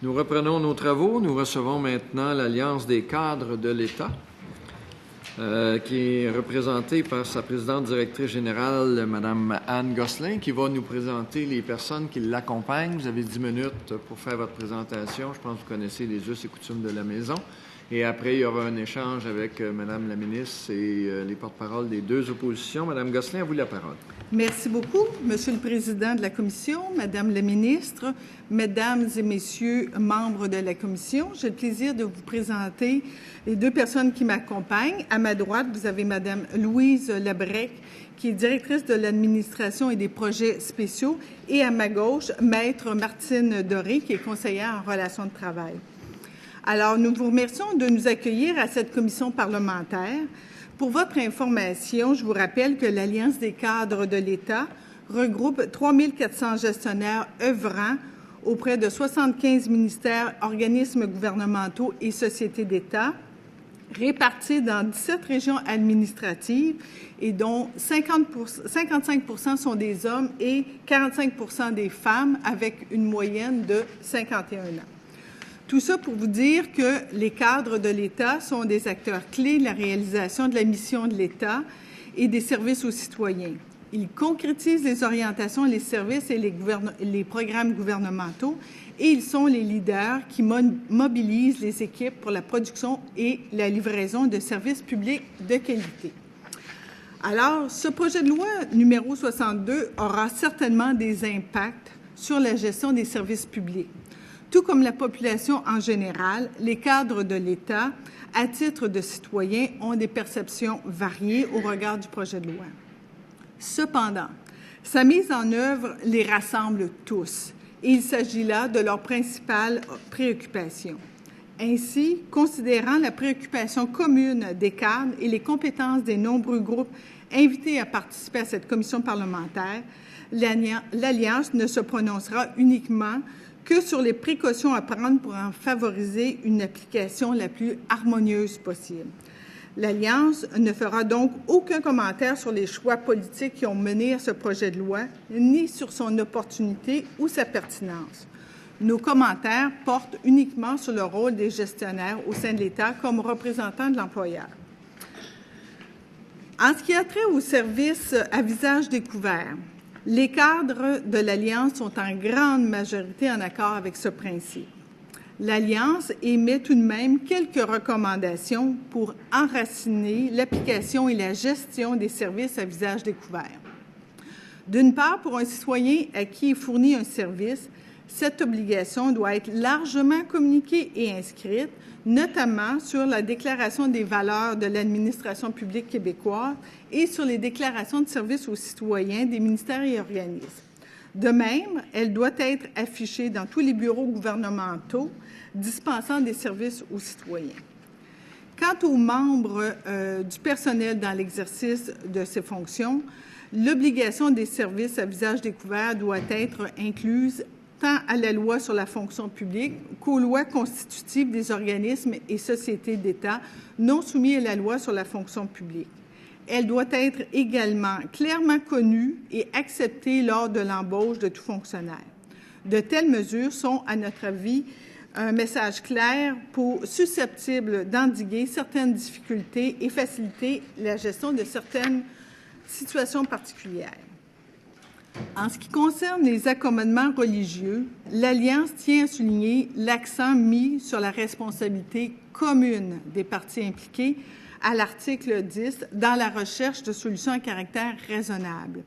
Nous reprenons nos travaux. Nous recevons maintenant l'Alliance des cadres de l'État, qui est représentée par sa présidente directrice générale, Mme Anne Gosselin, qui va nous présenter les personnes qui l'accompagnent. Vous avez 10 minutes pour faire votre présentation. Je pense que vous connaissez les us et coutumes de la maison. Et après, il y aura un échange avec Mme la ministre et les porte-paroles des deux oppositions. Mme Gosselin, à vous la parole. Merci beaucoup, Monsieur le Président de la Commission, Madame la ministre, Mesdames et Messieurs membres de la Commission. J'ai le plaisir de vous présenter les deux personnes qui m'accompagnent. À ma droite, vous avez Madame Louise Labrec, qui est directrice de l'administration et des projets spéciaux, et à ma gauche, Maître Martine Doré, qui est conseillère en relations de travail. Alors, nous vous remercions de nous accueillir à cette commission parlementaire. Pour votre information, je vous rappelle que l'Alliance des cadres de l'État regroupe 3 400 gestionnaires œuvrant auprès de 75 ministères, organismes gouvernementaux et sociétés d'État, répartis dans 17 régions administratives et dont 55 % sont des hommes et 45 % des femmes, avec une moyenne de 51 ans. Tout ça pour vous dire que les cadres de l'État sont des acteurs clés de la réalisation de la mission de l'État et des services aux citoyens. Ils concrétisent les orientations, les services et les programmes gouvernementaux et ils sont les leaders qui mobilisent les équipes pour la production et la livraison de services publics de qualité. Alors, ce projet de loi numéro 62 aura certainement des impacts sur la gestion des services publics. Tout comme la population en général, les cadres de l'État, à titre de citoyens, ont des perceptions variées au regard du projet de loi. Cependant, sa mise en œuvre les rassemble tous et il s'agit là de leur principale préoccupation. Ainsi, considérant la préoccupation commune des cadres et les compétences des nombreux groupes invités à participer à cette commission parlementaire, l'Alliance ne se prononcera uniquement que sur les précautions à prendre pour en favoriser une application la plus harmonieuse possible. L'Alliance ne fera donc aucun commentaire sur les choix politiques qui ont mené à ce projet de loi, ni sur son opportunité ou sa pertinence. Nos commentaires portent uniquement sur le rôle des gestionnaires au sein de l'État comme représentants de l'employeur. En ce qui a trait aux services à visage découvert, les cadres de l'Alliance sont en grande majorité en accord avec ce principe. L'Alliance émet tout de même quelques recommandations pour enraciner l'application et la gestion des services à visage découvert. D'une part, pour un citoyen à qui est fourni un service, cette obligation doit être largement communiquée et inscrite, notamment sur la déclaration des valeurs de l'administration publique québécoise et sur les déclarations de services aux citoyens des ministères et organismes. De même, elle doit être affichée dans tous les bureaux gouvernementaux dispensant des services aux citoyens. Quant aux membres du personnel dans l'exercice de ces fonctions, l'obligation des services à visage découvert doit être incluse tant à la loi sur la fonction publique qu'aux lois constitutives des organismes et sociétés d'État non soumis à la loi sur la fonction publique. Elle doit être également clairement connue et acceptée lors de l'embauche de tout fonctionnaire. De telles mesures sont, à notre avis, un message clair susceptible d'endiguer certaines difficultés et faciliter la gestion de certaines situations particulières. En ce qui concerne les accommodements religieux, l'Alliance tient à souligner l'accent mis sur la responsabilité commune des parties impliquées à l'article 10 dans la recherche de solutions à caractère raisonnable.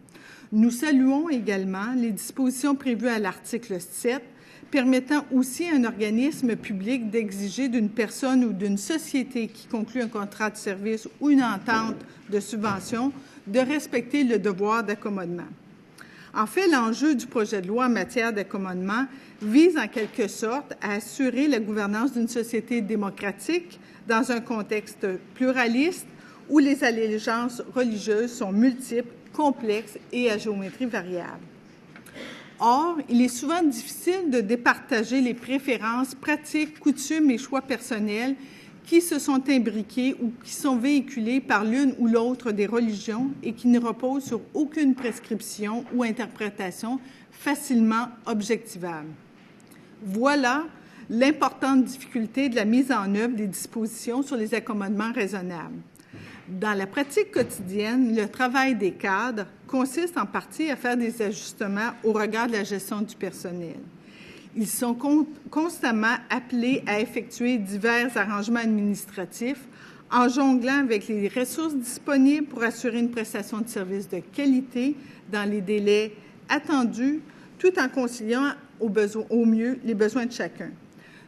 Nous saluons également les dispositions prévues à l'article 7 permettant aussi à un organisme public d'exiger d'une personne ou d'une société qui conclut un contrat de service ou une entente de subvention de respecter le devoir d'accommodement. En fait, l'enjeu du projet de loi en matière d'accommodement vise en quelque sorte à assurer la gouvernance d'une société démocratique dans un contexte pluraliste où les allégeances religieuses sont multiples, complexes et à géométrie variable. Or, il est souvent difficile de départager les préférences, pratiques, coutumes et choix personnels qui se sont imbriqués ou qui sont véhiculés par l'une ou l'autre des religions et qui ne reposent sur aucune prescription ou interprétation facilement objectivable. Voilà l'importante difficulté de la mise en œuvre des dispositions sur les accommodements raisonnables. Dans la pratique quotidienne, le travail des cadres consiste en partie à faire des ajustements au regard de la gestion du personnel. Ils sont constamment appelés à effectuer divers arrangements administratifs en jonglant avec les ressources disponibles pour assurer une prestation de service de qualité dans les délais attendus, tout en conciliant au mieux les besoins de chacun.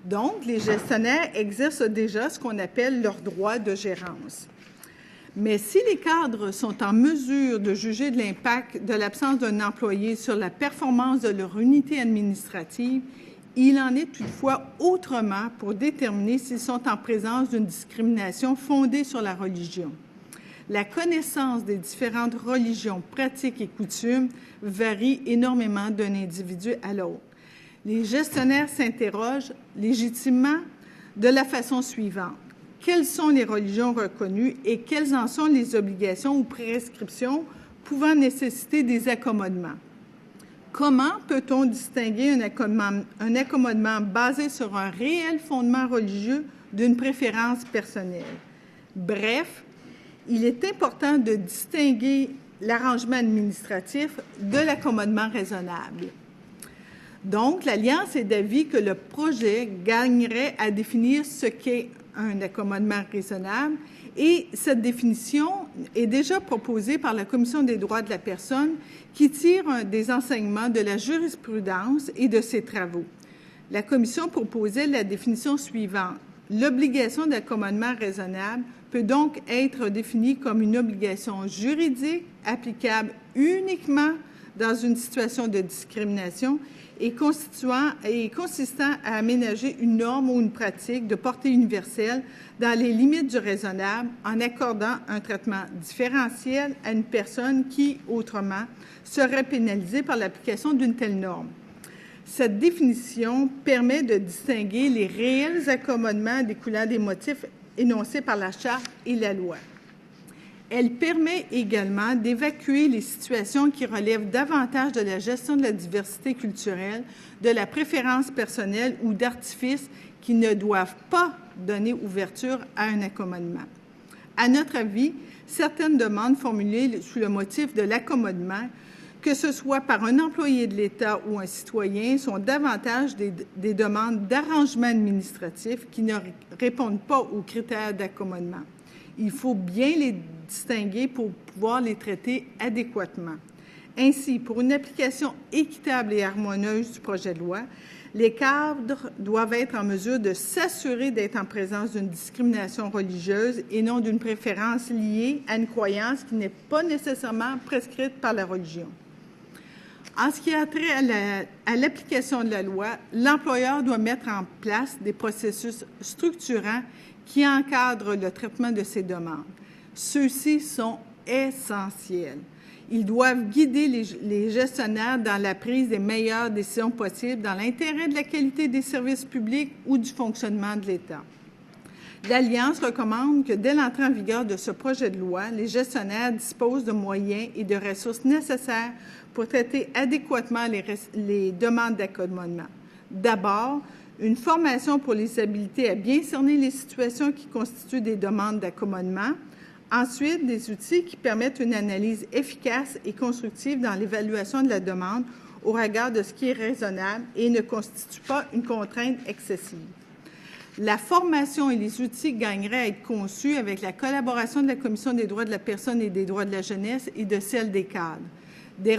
Donc, les gestionnaires exercent déjà ce qu'on appelle leur droit de gérance. Mais si les cadres sont en mesure de juger de l'impact de l'absence d'un employé sur la performance de leur unité administrative, il en est toutefois autrement pour déterminer s'ils sont en présence d'une discrimination fondée sur la religion. La connaissance des différentes religions, pratiques et coutumes varie énormément d'un individu à l'autre. Les gestionnaires s'interrogent légitimement de la façon suivante. Quelles sont les religions reconnues et quelles en sont les obligations ou prescriptions pouvant nécessiter des accommodements? Comment peut-on distinguer un accommodement basé sur un réel fondement religieux d'une préférence personnelle? Bref, il est important de distinguer l'arrangement administratif de l'accommodement raisonnable. Donc, l'Alliance est d'avis que le projet gagnerait à définir ce qu'est un accommodement raisonnable et cette définition est déjà proposée par la Commission des droits de la personne qui tire des enseignements de la jurisprudence et de ses travaux. La Commission proposait la définition suivante. L'obligation d'accommodement raisonnable peut donc être définie comme une obligation juridique applicable uniquement dans une situation de discrimination et consistant à aménager une norme ou une pratique de portée universelle dans les limites du raisonnable en accordant un traitement différentiel à une personne qui, autrement, serait pénalisée par l'application d'une telle norme. Cette définition permet de distinguer les réels accommodements découlant des motifs énoncés par la Charte et la loi. Elle permet également d'évacuer les situations qui relèvent davantage de la gestion de la diversité culturelle, de la préférence personnelle ou d'artifices qui ne doivent pas donner ouverture à un accommodement. À notre avis, certaines demandes formulées sous le motif de l'accommodement, que ce soit par un employé de l'État ou un citoyen, sont davantage des demandes d'arrangement administratif qui ne répondent pas aux critères d'accommodement. Il faut bien les distinguer pour pouvoir les traiter adéquatement. Ainsi, pour une application équitable et harmonieuse du projet de loi, les cadres doivent être en mesure de s'assurer d'être en présence d'une discrimination religieuse et non d'une préférence liée à une croyance qui n'est pas nécessairement prescrite par la religion. En ce qui a trait à l'application de la loi, l'employeur doit mettre en place des processus structurants qui encadrent le traitement de ces demandes. Ceux-ci sont essentiels. Ils doivent guider les gestionnaires dans la prise des meilleures décisions possibles dans l'intérêt de la qualité des services publics ou du fonctionnement de l'État. L'Alliance recommande que dès l'entrée en vigueur de ce projet de loi, les gestionnaires disposent de moyens et de ressources nécessaires pour traiter adéquatement les demandes d'accommodement. D'abord, une formation pour les habiliter à bien cerner les situations qui constituent des demandes d'accommodement. Ensuite, des outils qui permettent une analyse efficace et constructive dans l'évaluation de la demande au regard de ce qui est raisonnable et ne constitue pas une contrainte excessive. La formation et les outils gagneraient à être conçus avec la collaboration de la Commission des droits de la personne et des droits de la jeunesse et de celle des cadres. Des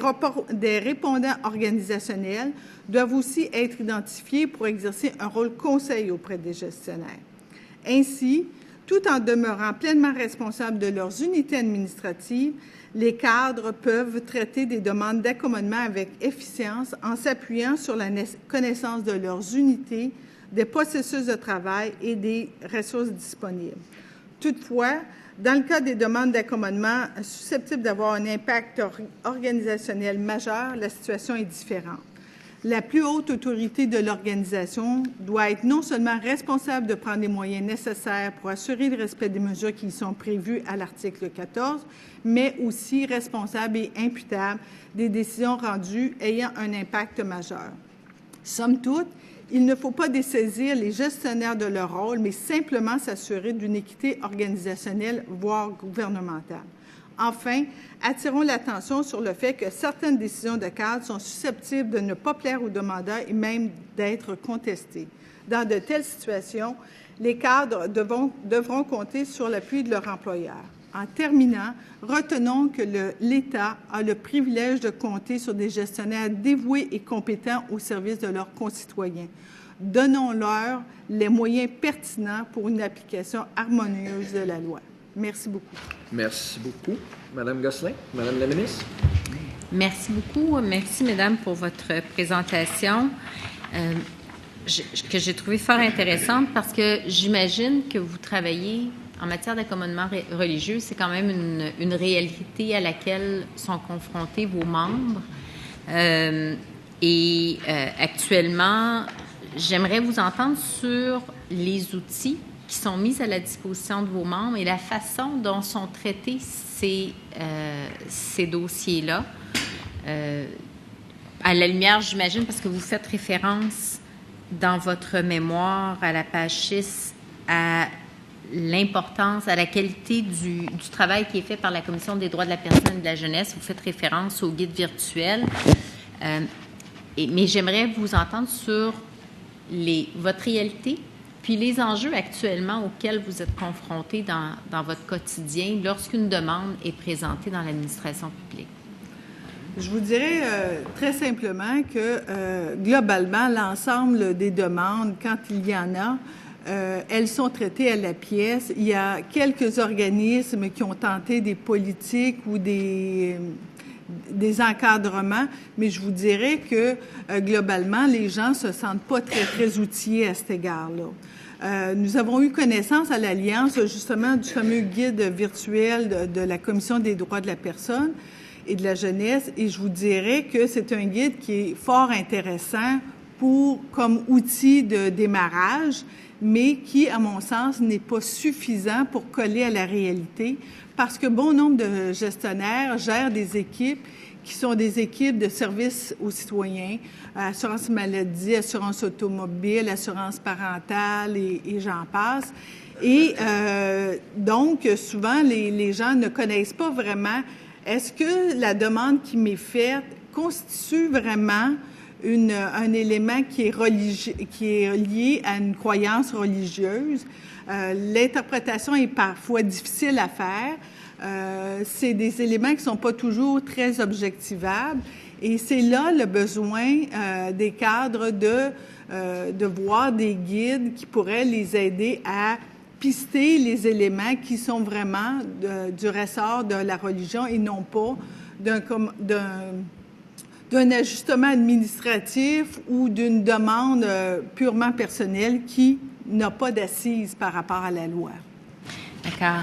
répondants organisationnels doivent aussi être identifiés pour exercer un rôle conseil auprès des gestionnaires. Ainsi, tout en demeurant pleinement responsables de leurs unités administratives, les cadres peuvent traiter des demandes d'accommodement avec efficience en s'appuyant sur la connaissance de leurs unités, des processus de travail et des ressources disponibles. Toutefois, dans le cas des demandes d'accommodement susceptibles d'avoir un impact organisationnel majeur, la situation est différente. La plus haute autorité de l'organisation doit être non seulement responsable de prendre les moyens nécessaires pour assurer le respect des mesures qui y sont prévues à l'article 14, mais aussi responsable et imputable des décisions rendues ayant un impact majeur. Somme toute, Il ne faut pas dessaisir les gestionnaires de leur rôle, mais simplement s'assurer d'une équité organisationnelle, voire gouvernementale. Enfin, attirons l'attention sur le fait que certaines décisions de cadre sont susceptibles de ne pas plaire aux demandeurs et même d'être contestées. Dans de telles situations, les cadres devront compter sur l'appui de leur employeur. En terminant, retenons que l'État a le privilège de compter sur des gestionnaires dévoués et compétents au service de leurs concitoyens. Donnons-leur les moyens pertinents pour une application harmonieuse de la loi. Merci beaucoup. Merci beaucoup. Madame Gosselin, Madame la ministre. Merci beaucoup. Merci, Mesdames, pour votre présentation que j'ai trouvée fort intéressante parce que j'imagine que vous travaillez en matière d'accommodement religieux. C'est quand même une réalité à laquelle sont confrontés vos membres. Actuellement, j'aimerais vous entendre sur les outils qui sont mis à la disposition de vos membres et la façon dont sont traités ces dossiers-là. À la lumière, j'imagine, parce que vous faites référence dans votre mémoire à la page 6 à l'importance, à la qualité du travail qui est fait par la Commission des droits de la personne et de la jeunesse. Vous faites référence au guide virtuel. Mais j'aimerais vous entendre sur votre réalité, puis les enjeux actuellement auxquels vous êtes confrontés dans votre quotidien lorsqu'une demande est présentée dans l'administration publique. Je vous dirais très simplement que, globalement, l'ensemble des demandes, quand il y en a, elles sont traitées à la pièce. Il y a quelques organismes qui ont tenté des politiques ou des encadrements, mais je vous dirais que, globalement, les gens se sentent pas très outillés à cet égard-là. Nous avons eu connaissance à l'Alliance, justement, du fameux guide virtuel de la Commission des droits de la personne et de la jeunesse, et je vous dirais que c'est un guide qui est fort intéressant comme outil de démarrage, mais qui, à mon sens, n'est pas suffisant pour coller à la réalité, parce que bon nombre de gestionnaires gèrent des équipes qui sont des équipes de services aux citoyens, assurance maladie, assurance automobile, assurance parentale et j'en passe. Et donc, souvent, les gens ne connaissent pas vraiment est-ce que la demande qui m'est faite constitue vraiment un élément qui est lié à une croyance religieuse. L'interprétation est parfois difficile à faire. C'est des éléments qui ne sont pas toujours très objectivables. Et c'est là le besoin des cadres de voir des guides qui pourraient les aider à pister les éléments qui sont vraiment du ressort de la religion et non pas d'un ajustement administratif ou d'une demande purement personnelle qui n'a pas d'assise par rapport à la loi. D'accord.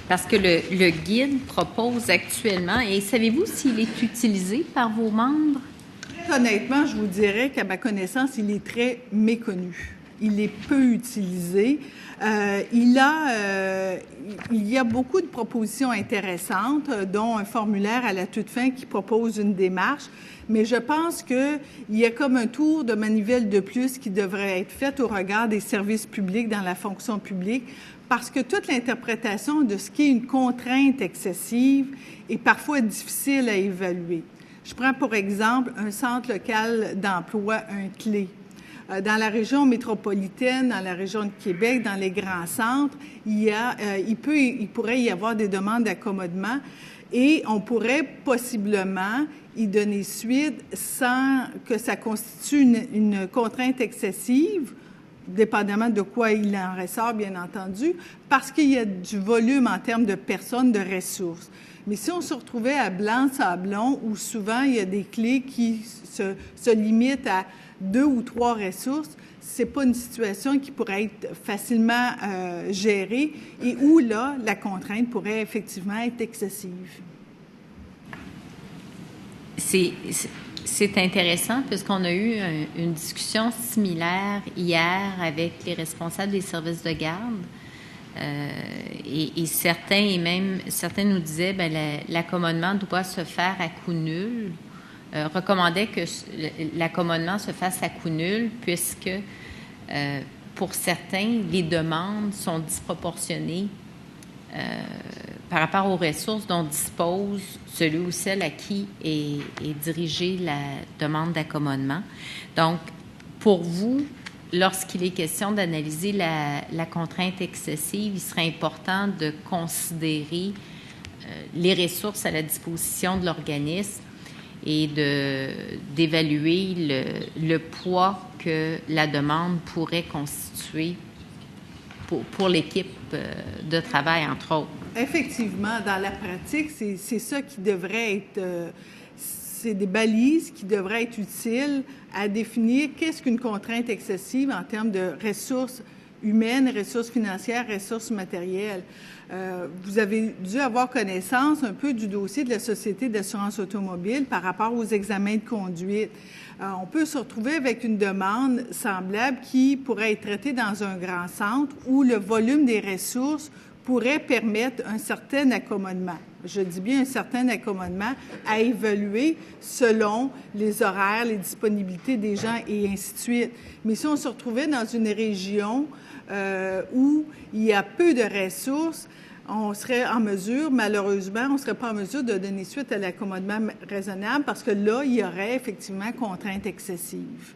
Parce que le guide propose actuellement, et savez-vous s'il est utilisé par vos membres? Honnêtement, je vous dirais qu'à ma connaissance, il est très méconnu. Il est peu utilisé. Il y a beaucoup de propositions intéressantes, dont un formulaire à la toute fin qui propose une démarche, mais je pense qu'il y a comme un tour de manivelle de plus qui devrait être fait au regard des services publics dans la fonction publique, parce que toute l'interprétation de ce qu'est une contrainte excessive est parfois difficile à évaluer. Je prends pour exemple un centre local d'emploi, un CLÉ. Dans la région métropolitaine, dans la région de Québec, dans les grands centres, il pourrait y avoir des demandes d'accommodement et on pourrait possiblement y donner suite sans que ça constitue une contrainte excessive, dépendamment de quoi il en ressort, bien entendu, parce qu'il y a du volume en termes de personnes, de ressources. Mais si on se retrouvait à Blanc-Sablon, où souvent il y a des clés qui se limitent à 2 ou 3 ressources, c'est pas une situation qui pourrait être facilement gérée et où, là, la contrainte pourrait effectivement être excessive. C'est intéressant puisqu'on a eu une discussion similaire hier avec les responsables des services de garde et certains nous disaient l'accommodement doit se faire à coût nul recommandait que l'accommodement se fasse à coût nul puisque pour certains, les demandes sont disproportionnées par rapport aux ressources dont dispose celui ou celle à qui est dirigée la demande d'accommodement. Donc, pour vous, lorsqu'il est question d'analyser la contrainte excessive, il serait important de considérer les ressources à la disposition de l'organisme et d'évaluer le poids que la demande pourrait constituer pour l'équipe de travail, entre autres. Effectivement, dans la pratique, c'est ça qui devrait être... c'est des balises qui devraient être utiles à définir qu'est-ce qu'une contrainte excessive en termes de ressources humaines, ressources financières, ressources matérielles. Vous avez dû avoir connaissance un peu du dossier de la Société d'assurance automobile par rapport aux examens de conduite. On peut se retrouver avec une demande semblable qui pourrait être traitée dans un grand centre où le volume des ressources pourrait permettre un certain accommodement. Je dis bien un certain accommodement à évaluer selon les horaires, les disponibilités des gens et ainsi de suite. Mais si on se retrouvait dans une région où il y a peu de ressources, on serait en mesure, malheureusement, on ne serait pas en mesure de donner suite à l'accommodement raisonnable parce que là, il y aurait effectivement contrainte excessive.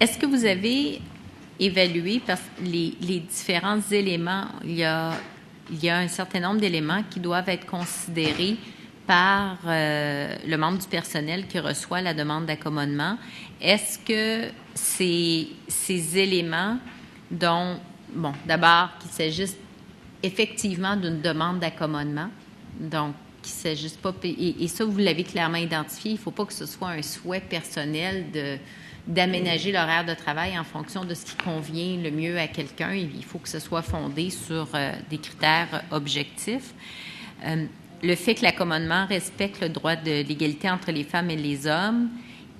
Est-ce que vous avez évalué les différents éléments? Il y a un certain nombre d'éléments qui doivent être considérés par le membre du personnel qui reçoit la demande d'accommodement. Est-ce que ces éléments dont, bon, d'abord, qu'il s'agisse effectivement d'une demande d'accommodement, donc qu'il ne s'agisse pas... Et ça, vous l'avez clairement identifié, il ne faut pas que ce soit un souhait personnel d'aménager l'horaire de travail en fonction de ce qui convient le mieux à quelqu'un. Il faut que ce soit fondé sur des critères objectifs. Le fait que l'accommodement respecte le droit de l'égalité entre les femmes et les hommes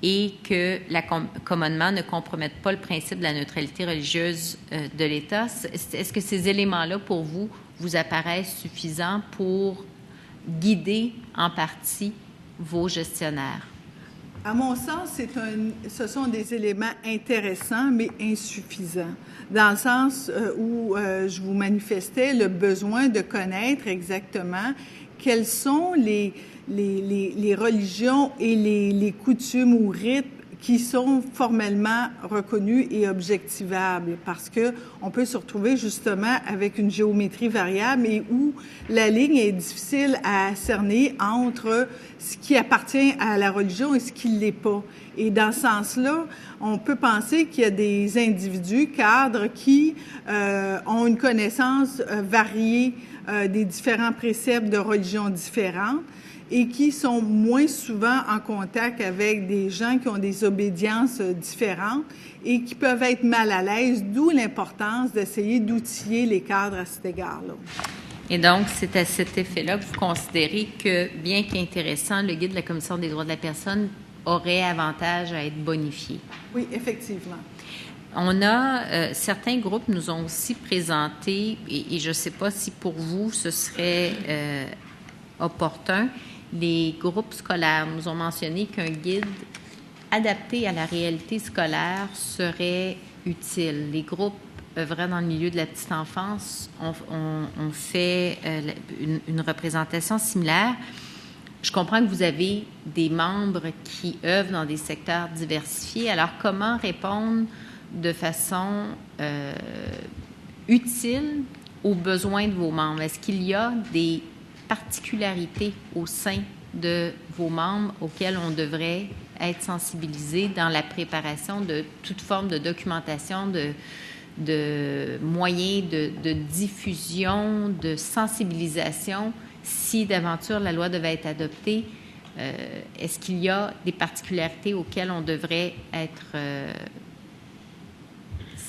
et que l'accommodement ne compromette pas le principe de la neutralité religieuse de l'État. Est-ce que ces éléments-là, pour vous, vous apparaissent suffisants pour guider en partie vos gestionnaires? À mon sens, ce sont des éléments intéressants, mais insuffisants, dans le sens où je vous manifestais le besoin de connaître exactement quelles sont les religions et les coutumes ou rites qui sont formellement reconnus et objectivables, parce que on peut se retrouver justement avec une géométrie variable et où la ligne est difficile à cerner entre ce qui appartient à la religion et ce qui ne l'est pas. Et dans ce sens-là, on peut penser qu'il y a des individus, cadres, qui ont une connaissance variée des différents préceptes de religions différentes et qui sont moins souvent en contact avec des gens qui ont des obédiences différentes et qui peuvent être mal à l'aise, d'où l'importance d'essayer d'outiller les cadres à cet égard-là. Et donc, c'est à cet effet-là que vous considérez que, bien qu'intéressant, le guide de la Commission des droits de la personne aurait avantage à être bonifié. Oui, effectivement. On a, certains groupes nous ont aussi présenté, et je ne sais pas si pour vous ce serait opportun, les groupes scolaires nous ont mentionné qu'un guide adapté à la réalité scolaire serait utile. Les groupes œuvrant dans le milieu de la petite enfance ont fait une représentation similaire. Je comprends que vous avez des membres qui œuvrent dans des secteurs diversifiés. Alors, comment répondre de façon utile aux besoins de vos membres? Est-ce qu'il y a des particularités au sein de vos membres auxquelles on devrait être sensibilisé dans la préparation de toute forme de documentation, de moyens de diffusion, de sensibilisation, si d'aventure la loi devait être adoptée? Est-ce qu'il y a des particularités auxquelles on devrait être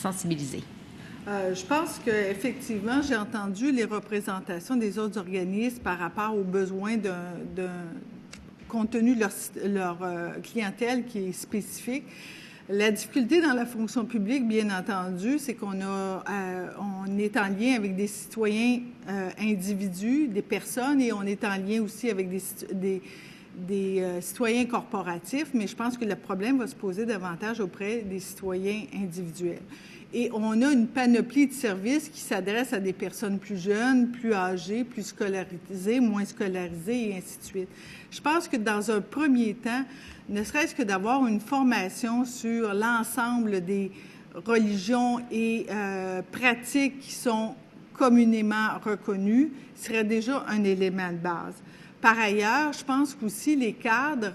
sensibilisé? Je pense qu'effectivement, j'ai entendu les représentations des autres organismes par rapport aux besoins compte tenu de leur clientèle qui est spécifique. La difficulté dans la fonction publique, bien entendu, c'est on est en lien avec des citoyens individus, des personnes, et on est en lien aussi avec citoyens corporatifs, mais je pense que le problème va se poser davantage auprès des citoyens individuels. Et on a une panoplie de services qui s'adressent à des personnes plus jeunes, plus âgées, plus scolarisées, moins scolarisées, et ainsi de suite. Je pense que dans un premier temps, ne serait-ce que d'avoir une formation sur l'ensemble des religions et pratiques qui sont communément reconnues serait déjà un élément de base. Par ailleurs, je pense qu'aussi les cadres,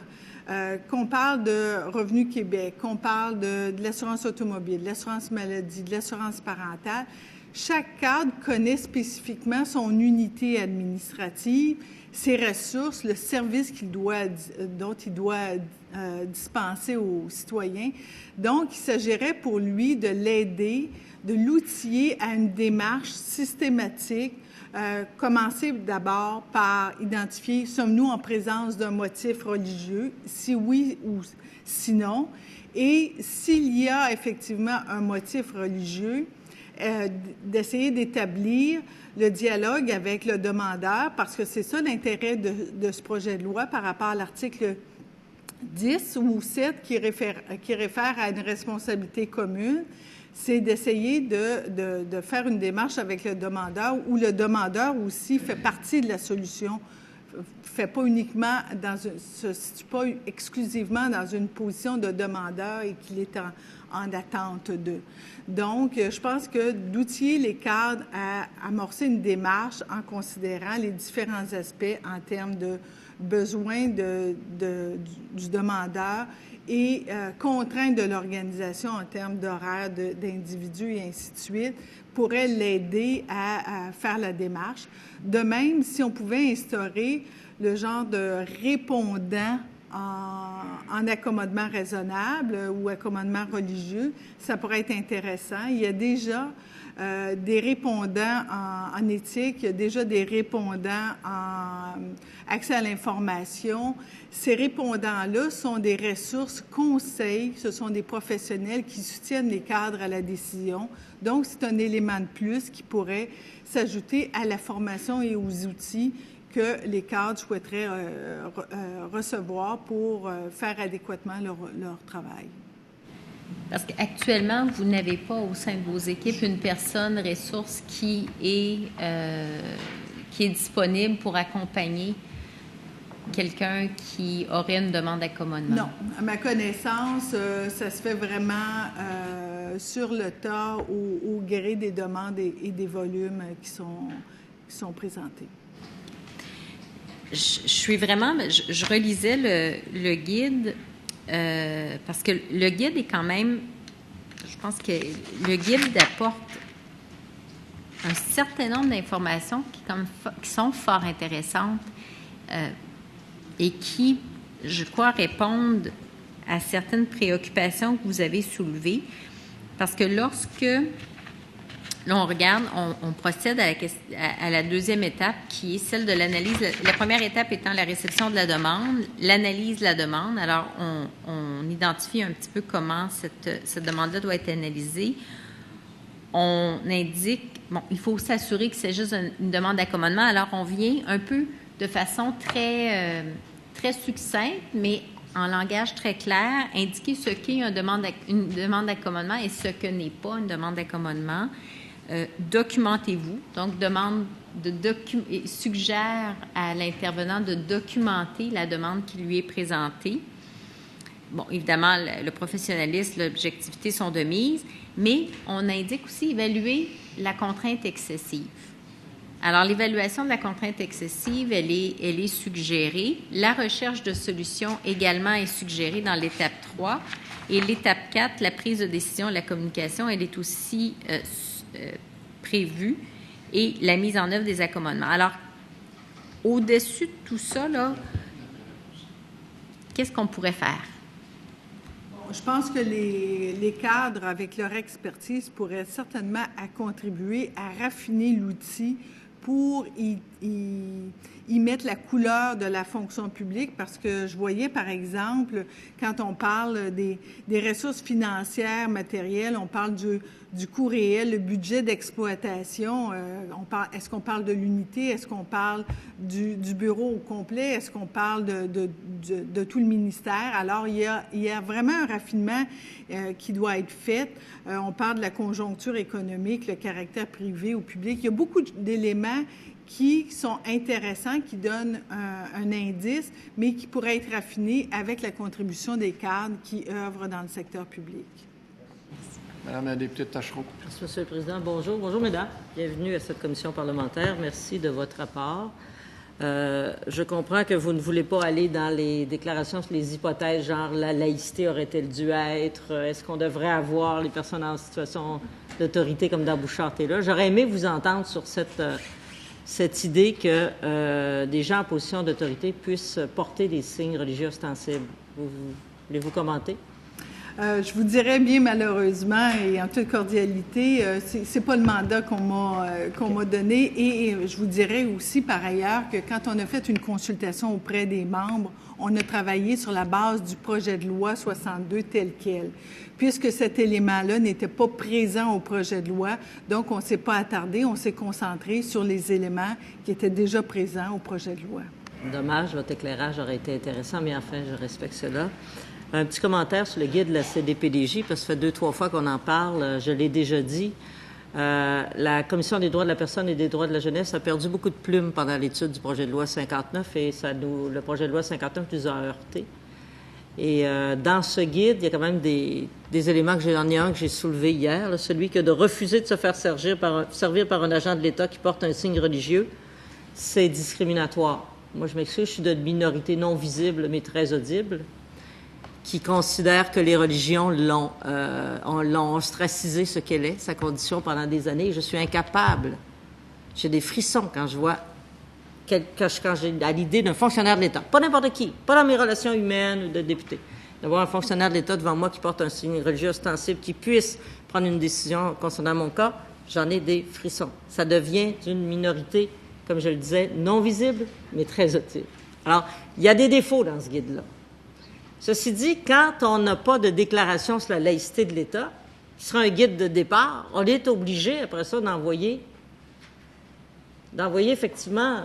qu'on parle de Revenu Québec, qu'on parle de l'assurance automobile, de l'assurance maladie, de l'assurance parentale, chaque cadre connaît spécifiquement son unité administrative, ses ressources, le service dont il doit dispenser aux citoyens. Donc, il s'agirait pour lui de l'aider, de l'outiller à une démarche systématique. Commencer d'abord par identifier, sommes-nous en présence d'un motif religieux, si oui ou sinon, et s'il y a effectivement un motif religieux, d'essayer d'établir le dialogue avec le demandeur, parce que c'est ça l'intérêt de ce projet de loi par rapport à l'article 10 ou 7 qui réfère à une responsabilité commune, c'est d'essayer de faire une démarche avec le demandeur où le demandeur aussi fait partie de la solution, fait pas uniquement se situe pas exclusivement dans une position de demandeur et qu'il est en attente d'eux. Donc, je pense que d'outiller les cadres à amorcer une démarche en considérant les différents aspects en termes de besoins du demandeur et contraintes de l'organisation en termes d'horaire d'individus et ainsi de suite, pourrait l'aider à faire la démarche. De même, si on pouvait instaurer le genre de répondant en accommodement raisonnable ou accommodement religieux, ça pourrait être intéressant. Il y a déjà des répondants en éthique, il y a déjà des répondants en accès à l'information. Ces répondants-là sont des ressources conseils, ce sont des professionnels qui soutiennent les cadres à la décision. Donc, c'est un élément de plus qui pourrait s'ajouter à la formation et aux outils que les cadres souhaiteraient recevoir pour faire adéquatement leur travail. Parce qu'actuellement, vous n'avez pas au sein de vos équipes une personne ressource qui est disponible pour accompagner quelqu'un qui aurait une demande d'accommodement? Non. À ma connaissance, ça se fait vraiment sur le tas au gré des demandes et des volumes qui sont présentés. Je relisais le guide parce que le guide est quand même, je pense que le guide apporte un certain nombre d'informations qui sont fort intéressantes et qui, je crois, répondent à certaines préoccupations que vous avez soulevées. Parce que lorsque on regarde, on procède à la deuxième étape qui est celle de l'analyse. La première étape étant la réception de la demande, l'analyse de la demande. Alors, on identifie un petit peu comment cette demande-là doit être analysée. On indique, il faut s'assurer que c'est juste une demande d'accommodement. Alors, on vient un peu de façon très succincte, mais en langage très clair, indiquer ce qu'est une demande d'accommodement et ce que n'est pas une demande d'accommodement. Documentez-vous. Donc, suggère à l'intervenant de documenter la demande qui lui est présentée. Bon, évidemment, le professionnalisme, l'objectivité sont de mise, mais on indique aussi évaluer la contrainte excessive. Alors, l'évaluation de la contrainte excessive, elle est suggérée. La recherche de solutions également est suggérée dans l'étape 3. Et l'étape 4, la prise de décision et la communication, elle est aussi prévue, et la mise en œuvre des accommodements. Alors, au-dessus de tout ça, là, qu'est-ce qu'on pourrait faire? Je pense que les cadres, avec leur expertise, pourraient certainement contribuer à raffiner l'outil pour y ils mettent la couleur de la fonction publique, parce que je voyais, par exemple, quand on parle des ressources financières, matérielles, on parle du coût réel, le budget d'exploitation, est-ce qu'on parle de l'unité, est-ce qu'on parle du bureau au complet, est-ce qu'on parle de tout le ministère? Alors, il y a vraiment un raffinement qui doit être fait. On parle de la conjoncture économique, le caractère privé ou public. Il y a beaucoup d'éléments qui sont intéressants, qui donnent un indice, mais qui pourraient être raffinés avec la contribution des cadres qui œuvrent dans le secteur public. Madame la députée de Taschereau. Merci, Monsieur le Président. Bonjour. Bonjour, mesdames. Bienvenue à cette commission parlementaire. Merci de votre rapport. Je comprends que vous ne voulez pas aller dans les déclarations sur les hypothèses, genre la laïcité aurait-elle dû être, est-ce qu'on devrait avoir les personnes en situation d'autorité comme dans Bouchard-Taylor. J'aurais aimé vous entendre sur cette idée que des gens en position d'autorité puissent porter des signes religieux ostensibles. Voulez-vous commenter? Je vous dirais bien malheureusement et en toute cordialité, c'est pas le mandat qu'on m'a donné, et je vous dirais aussi par ailleurs que quand on a fait une consultation auprès des membres, on a travaillé sur la base du projet de loi 62 tel quel. Puisque cet élément-là n'était pas présent au projet de loi, donc on ne s'est pas attardé, on s'est concentré sur les éléments qui étaient déjà présents au projet de loi. Dommage, votre éclairage aurait été intéressant, mais enfin, je respecte cela. Un petit commentaire sur le guide de la CDPDJ, parce que ça fait 2-3 fois qu'on en parle, je l'ai déjà dit. La Commission des droits de la personne et des droits de la jeunesse a perdu beaucoup de plumes pendant l'étude du projet de loi 59 et le projet de loi 59 nous a heurtés. Et dans ce guide, il y a quand même des éléments j'en ai un que j'ai soulevé hier, là, celui que de refuser de se faire servir par un agent de l'État qui porte un signe religieux, c'est discriminatoire. Moi, je m'excuse, je suis d'une minorité non visible mais très audible, qui considère que les religions l'ont ostracisé ce qu'elle est, sa condition pendant des années. Et je suis incapable. J'ai des frissons quand je vois, quand j'ai à l'idée d'un fonctionnaire de l'État, pas n'importe qui, pas dans mes relations humaines ou de député, d'avoir un fonctionnaire de l'État devant moi qui porte un signe religieux ostensible, qui puisse prendre une décision concernant mon cas, j'en ai des frissons. Ça devient une minorité, comme je le disais, non visible, mais très audible. Alors, il y a des défauts dans ce guide-là. Ceci dit, quand on n'a pas de déclaration sur la laïcité de l'État, qui sera un guide de départ, on est obligé, après ça, d'envoyer effectivement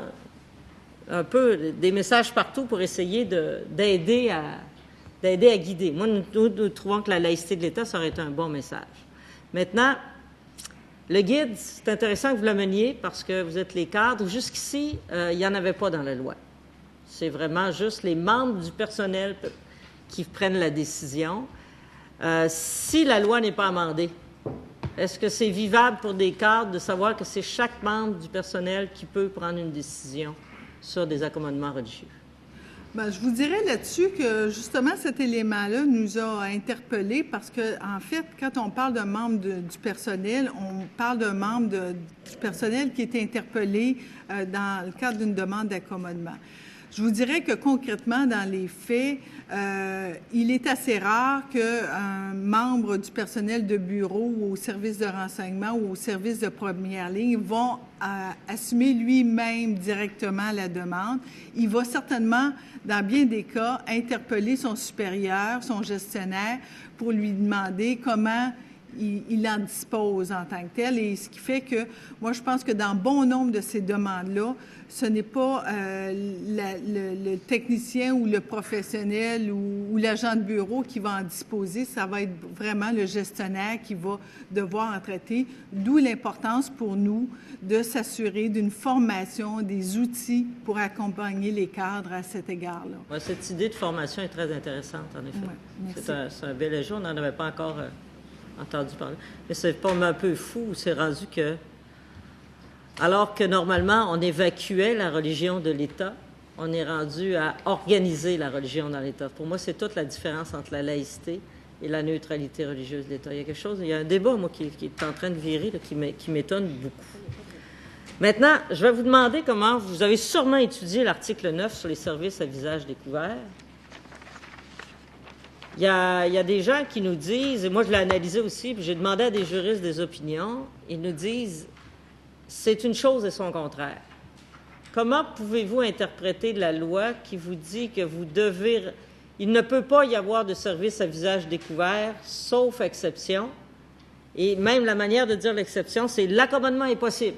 un peu des messages partout pour essayer d'aider à guider. Moi, nous trouvons que la laïcité de l'État, ça aurait été un bon message. Maintenant, le guide, c'est intéressant que vous l'ameniez parce que vous êtes les cadres. Jusqu'ici, il n'y en avait pas dans la loi. C'est vraiment juste les membres du personnel qui prennent la décision. Si la loi n'est pas amendée, est-ce que c'est vivable pour des cadres de savoir que c'est chaque membre du personnel qui peut prendre une décision sur des accommodements religieux? Bien, je vous dirais là-dessus que, justement, cet élément-là nous a interpellés parce que, en fait, quand on parle d'un membre du personnel, on parle d'un membre du personnel qui est interpellé dans le cadre d'une demande d'accommodement. Je vous dirais que concrètement, dans les faits, il est assez rare qu'un membre du personnel de bureau ou au service de renseignement ou au service de première ligne vont assumer lui-même directement la demande. Il va certainement, dans bien des cas, interpeller son supérieur, son gestionnaire, pour lui demander comment il en dispose en tant que tel. Et ce qui fait que, moi, je pense que dans bon nombre de ces demandes-là, ce n'est pas le technicien ou le professionnel ou l'agent de bureau qui va en disposer, ça va être vraiment le gestionnaire qui va devoir en traiter, d'où l'importance pour nous de s'assurer d'une formation, des outils pour accompagner les cadres à cet égard-là. Ouais, cette idée de formation est très intéressante, en effet. Ouais, c'est un bel ajout, on n'en avait pas encore entendu parler. Mais c'est pas un peu fou, c'est rendu que alors que normalement, on évacuait la religion de l'État, on est rendu à organiser la religion dans l'État. Pour moi, c'est toute la différence entre la laïcité et la neutralité religieuse de l'État. Il y a un débat, moi, qui est en train de virer, là, qui m'étonne beaucoup. Maintenant, je vais vous demander comment vous avez sûrement étudié l'article 9 sur les services à visage découvert. Il y a des gens qui nous disent, et moi je l'ai analysé aussi, puis j'ai demandé à des juristes des opinions, ils nous disent c'est une chose et son contraire. comment pouvez-vous interpréter la loi qui vous dit que vous devez... Il ne peut pas y avoir de service à visage découvert, sauf exception. Et même la manière de dire l'exception, c'est l'accommodement est possible.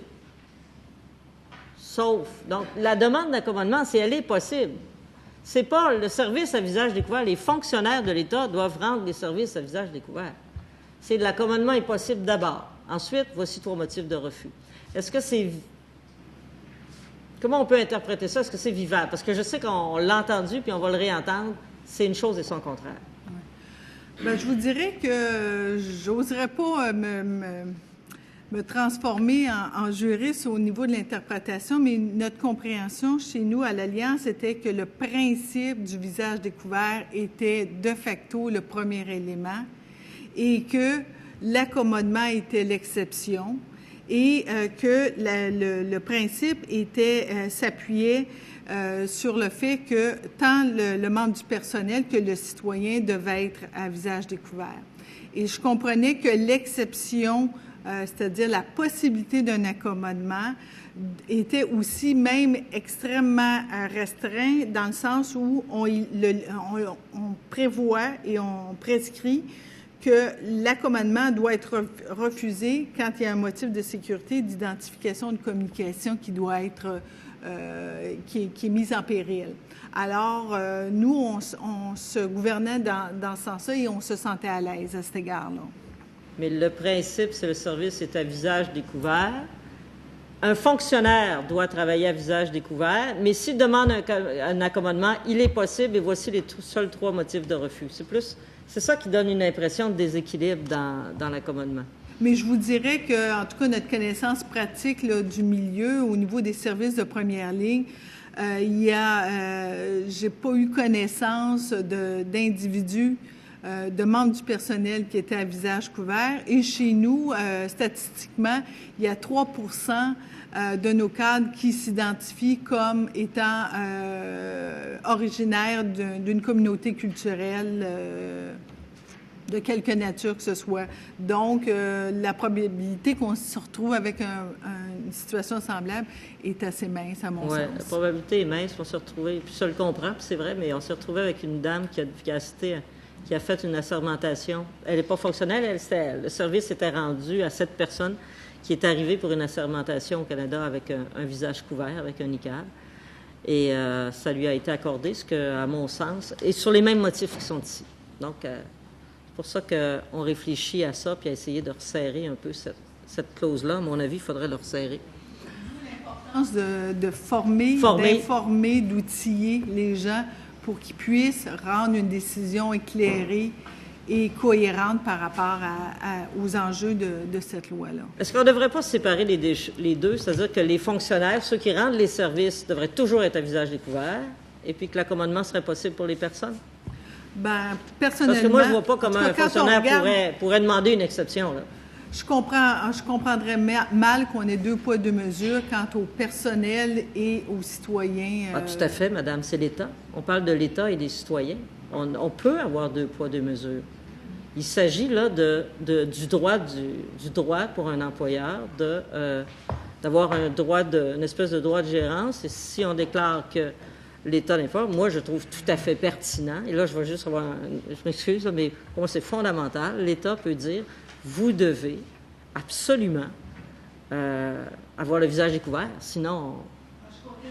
Sauf. Donc, la demande d'accommodement, c'est elle est possible. C'est pas le service à visage découvert. Les fonctionnaires de l'État doivent rendre des services à visage découvert. C'est l'accommodement est possible d'abord. Ensuite, voici 3 motifs de refus. Est-ce que c'est... Comment on peut interpréter ça? Est-ce que c'est vivable? Parce que je sais qu'on l'a entendu puis on va le réentendre. C'est une chose et son contraire. Bien, je vous dirais que j'oserais pas me transformer en juriste au niveau de l'interprétation, mais notre compréhension chez nous à l'Alliance était que le principe du visage découvert était de facto le premier élément et que l'accommodement était l'exception et que le principe était s'appuyait sur le fait que tant le membre du personnel que le citoyen devait être à visage découvert. Et je comprenais que l'exception, c'est-à-dire la possibilité d'un accommodement, était aussi même extrêmement restreint dans le sens où on prévoit et on prescrit que l'accommodement doit être refusé quand il y a un motif de sécurité, d'identification, de communication qui doit être qui est mise en péril. Alors, nous, on se gouvernait dans ce sens-là et on se sentait à l'aise à cet égard-là. Mais le principe, c'est le service est à visage découvert. Un fonctionnaire doit travailler à visage découvert, mais s'il demande un accommodement, il est possible et voici les seuls 3 motifs de refus. C'est ça qui donne une impression de déséquilibre dans l'accommodement. Mais je vous dirais que, en tout cas, notre connaissance pratique là, du milieu, au niveau des services de première ligne, j'ai pas eu connaissance d'individus, de membres du personnel qui étaient à visage couvert. Et chez nous, statistiquement, il y a 3% de nos cadres qui s'identifient comme étant originaires d'une communauté culturelle de quelque nature que ce soit. Donc, la probabilité qu'on se retrouve avec une situation semblable est assez mince, à mon sens. Oui, la probabilité est mince. On s'est retrouvé, puis je le comprends, puis c'est vrai, mais on s'est retrouvé avec une dame qui a fait une assermentation. Elle n'est pas fonctionnelle, le service était rendu à cette personne qui est arrivée pour une assermentation au Canada avec un visage couvert, avec un niqab. Et ça lui a été accordé, ce que, à mon sens, et sur les mêmes motifs qui sont ici. Donc, c'est pour ça qu'on réfléchit à ça puis à essayer de resserrer un peu cette clause-là. À mon avis, il faudrait le resserrer. L'importance de former, d'informer, d'outiller les gens pour qu'ils puissent rendre une décision éclairée et cohérente par rapport aux enjeux de cette loi-là. Est-ce qu'on ne devrait pas séparer les deux? C'est-à-dire que les fonctionnaires, ceux qui rendent les services, devraient toujours être à visage découvert et puis que l'accommodement serait possible pour les personnes? Bien, personnellement... Parce que moi, je ne vois pas comment un fonctionnaire pourrait demander une exception, là. Je comprendrais mal qu'on ait 2 poids, 2 mesures quant au personnel et aux citoyens. Tout à fait, madame, c'est l'État. On parle de l'État et des citoyens. On peut avoir 2 poids, 2 mesures. Il s'agit là du droit pour un employeur d'avoir une espèce de droit de gérance. Et si on déclare que l'État n'informe, moi, je trouve tout à fait pertinent. Et là, je vais juste avoir... Je m'excuse, mais pour moi, c'est fondamental. L'État peut dire, vous devez absolument avoir le visage découvert, sinon...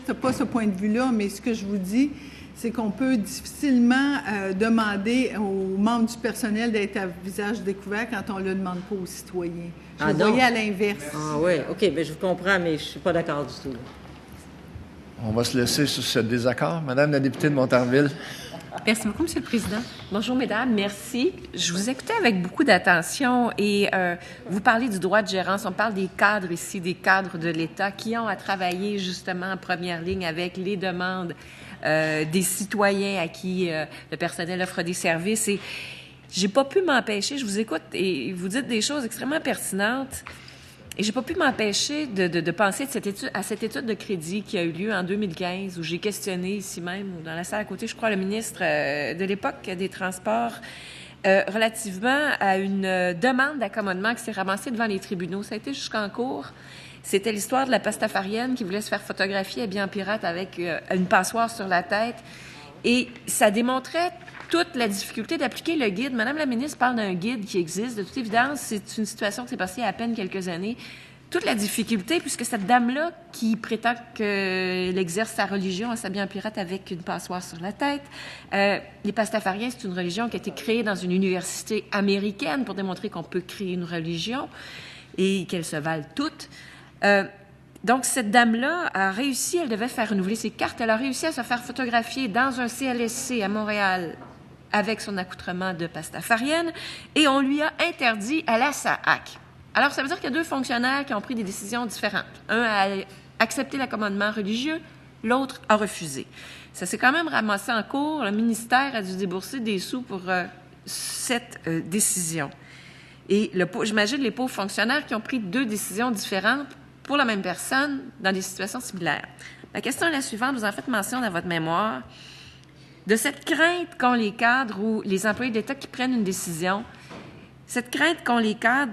Je ne pas ce point de vue-là, mais ce que je vous dis, c'est qu'on peut difficilement demander aux membres du personnel d'être à visage découvert quand on ne le demande pas aux citoyens. Je voyais à l'inverse. Ah oui, OK, bien, je vous comprends, mais je ne suis pas d'accord du tout. On va se laisser sur ce désaccord. Madame la députée de Montarville. Merci beaucoup, M. le Président. Bonjour, mesdames. Merci. Je vous écoutais avec beaucoup d'attention et vous parlez du droit de gérance. On parle des cadres ici, des cadres de l'État qui ont à travailler justement en première ligne avec les demandes des citoyens à qui le personnel offre des services. Et j'ai pas pu m'empêcher, je vous écoute et vous dites des choses extrêmement pertinentes. Et j'ai pas pu m'empêcher de penser à cette étude de crédit qui a eu lieu en 2015, où j'ai questionné ici même, ou dans la salle à côté, je crois, le ministre de l'époque des Transports, relativement à une demande d'accommodement qui s'est ramassée devant les tribunaux. Ça a été jusqu'en cours. C'était l'histoire de la pastafarienne qui voulait se faire photographier habillée en pirate avec une passoire sur la tête. Et ça démontrait toute la difficulté d'appliquer le guide. Madame la ministre parle d'un guide qui existe. De toute évidence, c'est une situation qui s'est passée il y a à peine quelques années. Toute la difficulté, puisque cette dame-là, qui prétend qu'elle exerce sa religion en s'habillant en pirate avec une passoire sur la tête, les pastafariens, c'est une religion qui a été créée dans une université américaine pour démontrer qu'on peut créer une religion et qu'elles se valent toutes. Donc, cette dame-là a réussi, elle devait faire renouveler ses cartes, elle a réussi à se faire photographier dans un CLSC à Montréal avec son accoutrement de pastafarienne, et on lui a interdit à la SAAC. Alors, ça veut dire qu'il y a deux fonctionnaires qui ont pris des décisions différentes. Un a accepté l'accommodement religieux, l'autre a refusé. Ça s'est quand même ramassé en cours. Le ministère a dû débourser des sous pour cette décision. Et j'imagine les pauvres fonctionnaires qui ont pris deux décisions différentes pour la même personne dans des situations similaires. La question est la suivante. Vous en faites mention dans votre mémoire de cette crainte qu'ont les cadres ou les employés d'État qui prennent une décision, cette crainte qu'ont les cadres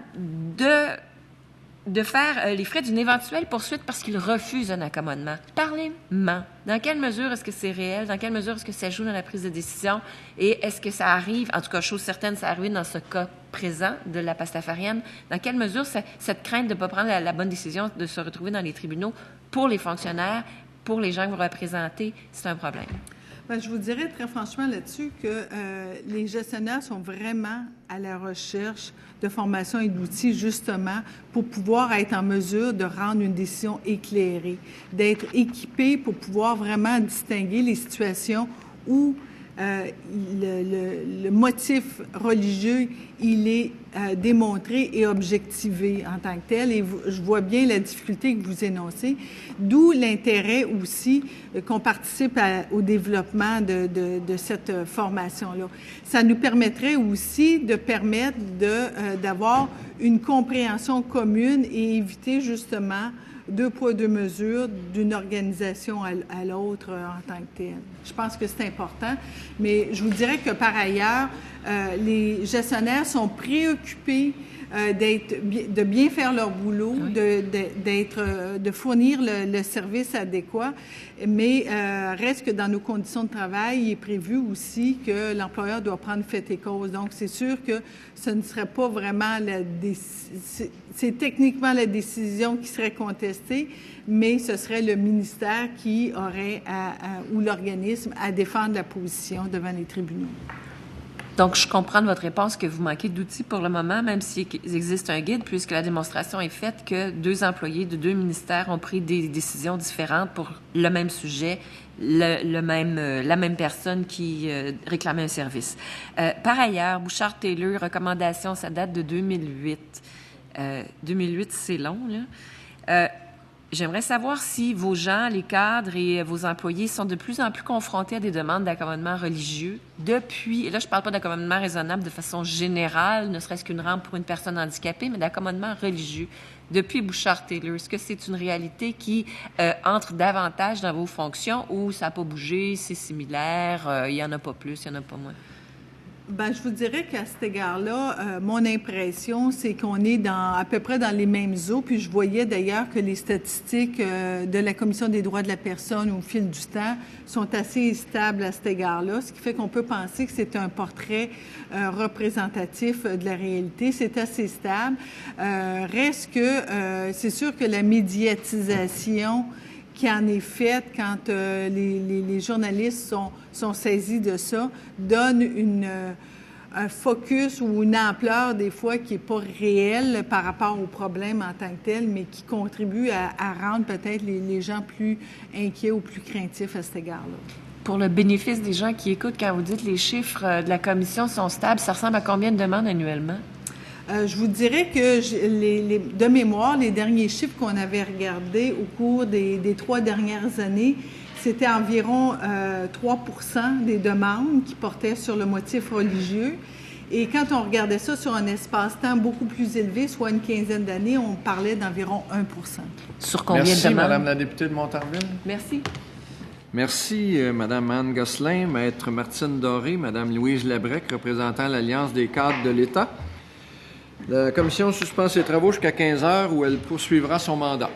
de faire les frais d'une éventuelle poursuite parce qu'ils refusent un accommodement. Parlez-moi. Dans quelle mesure est-ce que c'est réel? Dans quelle mesure est-ce que ça joue dans la prise de décision? Et est-ce que ça arrive, en tout cas, chose certaine, ça arrive dans ce cas présent de la pastafarienne, dans quelle mesure cette crainte de ne pas prendre la bonne décision, de se retrouver dans les tribunaux, pour les fonctionnaires, pour les gens que vous représentez, c'est un problème? Bien, je vous dirais très franchement là-dessus que les gestionnaires sont vraiment à la recherche de formation et d'outils justement pour pouvoir être en mesure de rendre une décision éclairée, d'être équipés pour pouvoir vraiment distinguer les situations où le motif religieux, il est démontré et objectivé en tant que tel. Et je vois bien la difficulté que vous énoncez, d'où l'intérêt aussi qu'on participe au développement de cette formation-là. Ça nous permettrait aussi de permettre d'avoir une compréhension commune et éviter justement deux poids, deux mesures d'une organisation à l'autre en tant que telle. Je pense que c'est important, mais je vous dirais que par ailleurs, les gestionnaires sont préoccupés de bien faire leur boulot, oui, de fournir le service adéquat, mais reste que dans nos conditions de travail, il est prévu aussi que l'employeur doit prendre fait et cause. Donc, c'est sûr que ce ne serait pas vraiment c'est techniquement la décision qui serait contestée, mais ce serait le ministère qui aurait ou l'organisme à défendre la position devant les tribunaux. Donc, je comprends de votre réponse que vous manquez d'outils pour le moment, même s'il existe un guide, puisque la démonstration est faite que deux employés de deux ministères ont pris des décisions différentes pour le même sujet, la même personne qui réclamait un service. Par ailleurs, Bouchard-Taylor, recommandation, ça date de 2008. 2008, c'est long, là. J'aimerais savoir si vos gens, les cadres et vos employés sont de plus en plus confrontés à des demandes d'accommodement religieux depuis, et là je ne parle pas d'accommodement raisonnable de façon générale, ne serait-ce qu'une rampe pour une personne handicapée, mais d'accommodement religieux depuis Bouchard-Taylor. Est-ce que c'est une réalité qui entre davantage dans vos fonctions ou ça n'a pas bougé, c'est similaire, il n'y en a pas plus, il n'y en a pas moins? Bien, je vous dirais qu'à cet égard-là, mon impression, c'est qu'on est à peu près dans les mêmes eaux. Puis je voyais d'ailleurs que les statistiques de la Commission des droits de la personne au fil du temps sont assez stables à cet égard-là, ce qui fait qu'on peut penser que c'est un portrait représentatif de la réalité. C'est assez stable. Reste que c'est sûr que la médiatisation qui en est faite quand les journalistes sont saisis de ça, donne un focus ou une ampleur des fois qui n'est pas réelle par rapport au problème en tant que tel, mais qui contribue à rendre peut-être les gens plus inquiets ou plus craintifs à cet égard-là. Pour le bénéfice des gens qui écoutent, quand vous dites les chiffres de la commission sont stables, ça ressemble à combien de demandes annuellement? Je vous dirais que de mémoire, les derniers chiffres qu'on avait regardés au cours des 3 dernières années, c'était environ 3% des demandes qui portaient sur le motif religieux. Et quand on regardait ça sur un espace-temps beaucoup plus élevé, soit une quinzaine d'années, on parlait d'environ 1%. Sur combien de demandes? Merci, Madame la députée de Montarville. Merci. Merci, Madame Anne Gosselin, Maître Martine Doré, Madame Louise Labrec, représentant l'Alliance des cadres de l'État. La commission suspend ses travaux jusqu'à 15 heures où elle poursuivra son mandat.